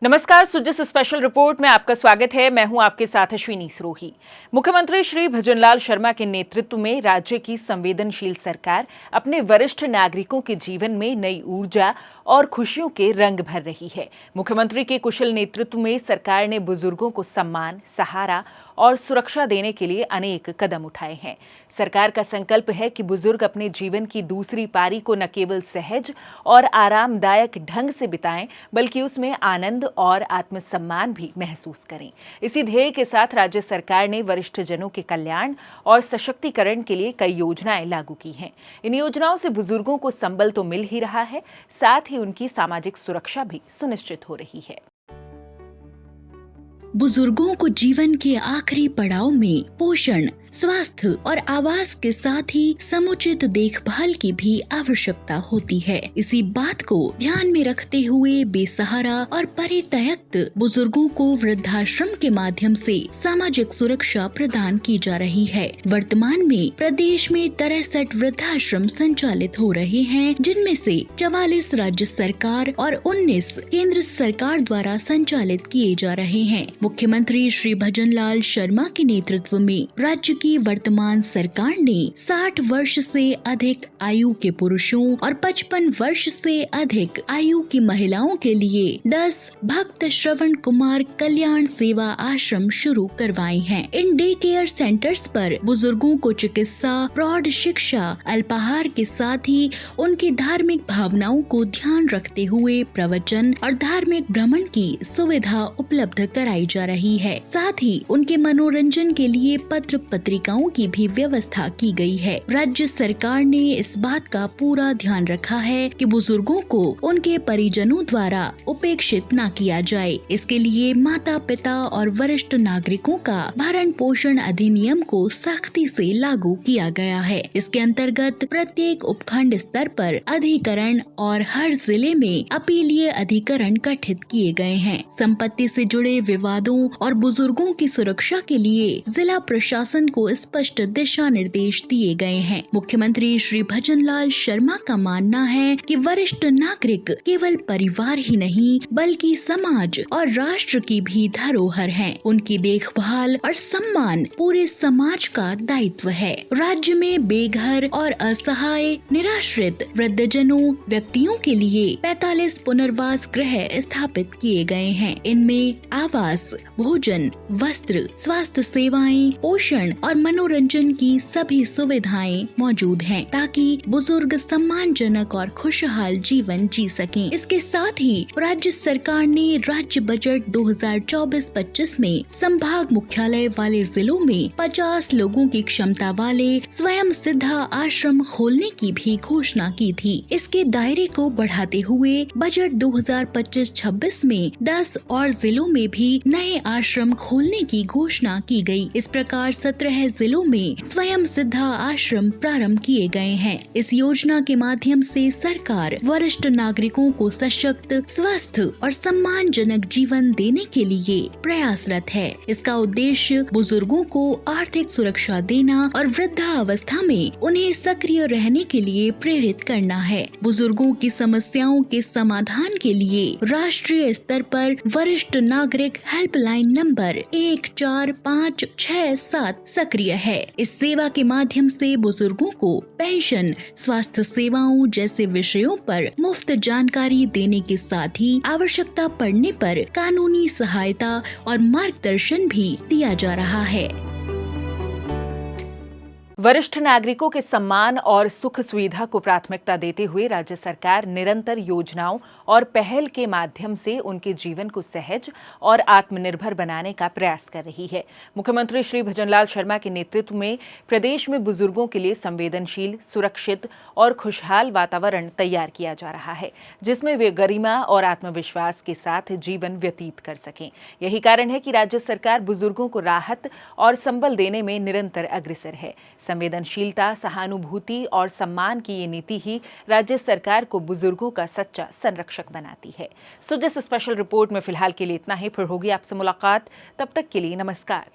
नमस्कार, Sujas special report में आपका स्वागत है। मैं हूं आपके साथ अश्विनी सरोही। मुख्यमंत्री श्री भजनलाल शर्मा के नेतृत्व में राज्य की संवेदनशील सरकार अपने वरिष्ठ नागरिकों के जीवन में नई ऊर्जा और खुशियों के रंग भर रही है। मुख्यमंत्री के कुशल नेतृत्व में सरकार ने बुजुर्गों को सम्मान, सहारा और सुरक्षा देने के लिए अनेक कदम उठाए हैं। सरकार का संकल्प है कि बुजुर्ग अपने जीवन की दूसरी पारी को न केवल सहज और आरामदायक ढंग से बिताएं, बल्कि उसमें आनंद और आत्मसम्मान भी महसूस करें। इसी ध्येय के साथ राज्य सरकार ने वरिष्ठ जनों के कल्याण और सशक्तिकरण के लिए कई योजनाएं लागू की हैं। इन योजनाओं से बुजुर्गों को संबल तो मिल ही रहा है, साथ ही उनकी सामाजिक सुरक्षा भी सुनिश्चित हो रही है। बुजुर्गों को जीवन के आखिरी पड़ाव में पोषण, स्वास्थ्य और आवास के साथ ही समुचित देखभाल की भी आवश्यकता होती है। इसी बात को ध्यान में रखते हुए बेसहारा और परित्यक्त बुजुर्गों को वृद्धाश्रम के माध्यम से सामाजिक सुरक्षा प्रदान की जा रही है। वर्तमान में प्रदेश में 63 वृद्धाश्रम संचालित हो रहे हैं, जिनमें से 44 राज्य सरकार और 19 केंद्र सरकार द्वारा संचालित किए जा रहे हैं। मुख्यमंत्री श्री भजनलाल शर्मा के नेतृत्व में राज्य की वर्तमान सरकार ने 60 वर्ष से अधिक आयु के पुरुषों और 55 वर्ष से अधिक आयु की महिलाओं के लिए 10 भक्त श्रवण कुमार कल्याण सेवा आश्रम शुरू करवाए हैं। इन डे केयर सेंटर्स पर बुजुर्गों को चिकित्सा, प्रौढ़ शिक्षा, अल्पाहार के साथ ही उनकी धार्मिक भावनाओं को ध्यान रखते हुए प्रवचन और धार्मिक भ्रमण की सुविधा उपलब्ध कराई जा रही है। साथ ही उनके मनोरंजन के लिए पत्र पत्रिकाओं की भी व्यवस्था की गई है। राज्य सरकार ने इस बात का पूरा ध्यान रखा है कि बुजुर्गों को उनके परिजनों द्वारा उपेक्षित न किया जाए। इसके लिए माता पिता और वरिष्ठ नागरिकों का भरण पोषण अधिनियम को सख्ती से लागू किया गया है। इसके अंतर्गत प्रत्येक उपखंड स्तर पर अधिकरण और हर जिले में अपीलीय अधिकरण गठित किए गए हैं। संपत्ति से जुड़े विवादों और बुजुर्गों की सुरक्षा के लिए जिला प्रशासन को स्पष्ट दिशा निर्देश दिए गए हैं। मुख्यमंत्री श्री भजनलाल शर्मा का मानना है कि वरिष्ठ नागरिक केवल परिवार ही नहीं, बल्कि समाज और राष्ट्र की भी धरोहर हैं। उनकी देखभाल और सम्मान पूरे समाज का दायित्व है। राज्य में बेघर और असहाय निराश्रित वृद्धजनों व्यक्तियों के लिए 45 पुनर्वास गृह स्थापित किए गए हैं। इनमें आवास, भोजन, वस्त्र, स्वास्थ्य सेवाएं, पोषण और मनोरंजन की सभी सुविधाएं मौजूद हैं, ताकि बुजुर्ग सम्मानजनक और खुशहाल जीवन जी सकें। इसके साथ ही राज्य सरकार ने राज्य बजट 2024-25 में संभाग मुख्यालय वाले जिलों में 50 लोगों की क्षमता वाले स्वयं सिद्धा आश्रम खोलने की भी घोषणा की थी। इसके दायरे को बढ़ाते हुए बजट 2025-26 में 10 और जिलों में भी नए आश्रम खोलने की घोषणा की गई। इस प्रकार 17 जिलों में स्वयं सिद्धा आश्रम प्रारंभ किए गए हैं। इस योजना के माध्यम से सरकार वरिष्ठ नागरिकों को सशक्त, स्वस्थ और सम्मानजनक जीवन देने के लिए प्रयासरत है। इसका उद्देश्य बुजुर्गों को आर्थिक सुरक्षा देना और वृद्धावस्था में उन्हें सक्रिय रहने के लिए प्रेरित करना है। बुजुर्गों की समस्याओं के समाधान के लिए राष्ट्रीय स्तर पर वरिष्ठ नागरिक हेल्पलाइन नंबर 14567 सक्रिय है। इस सेवा के माध्यम से बुजुर्गों को पेंशन, स्वास्थ्य सेवाओं जैसे विषयों पर मुफ्त जानकारी देने के साथ ही आवश्यकता पड़ने पर कानूनी सहायता और मार्गदर्शन भी दिया जा रहा है। वरिष्ठ नागरिकों के सम्मान और सुख सुविधा को प्राथमिकता देते हुए राज्य सरकार निरंतर योजनाओं और पहल के माध्यम से उनके जीवन को सहज और आत्मनिर्भर बनाने का प्रयास कर रही है। मुख्यमंत्री श्री भजनलाल शर्मा के नेतृत्व में प्रदेश में बुजुर्गों के लिए संवेदनशील, सुरक्षित और खुशहाल वातावरण तैयार किया जा रहा है, जिसमें वे गरिमा और आत्मविश्वास के साथ जीवन व्यतीत कर सकें। यही कारण है कि राज्य सरकार बुजुर्गों को राहत और संबल देने में निरंतर अग्रसर है। संवेदनशीलता, सहानुभूति और सम्मान की ये नीति ही राज्य सरकार को बुजुर्गों का सच्चा संरक्षक बनाती है। सुजस स्पेशल रिपोर्ट में फिलहाल के लिए इतना ही। फिर होगी आपसे मुलाकात, तब तक के लिए नमस्कार।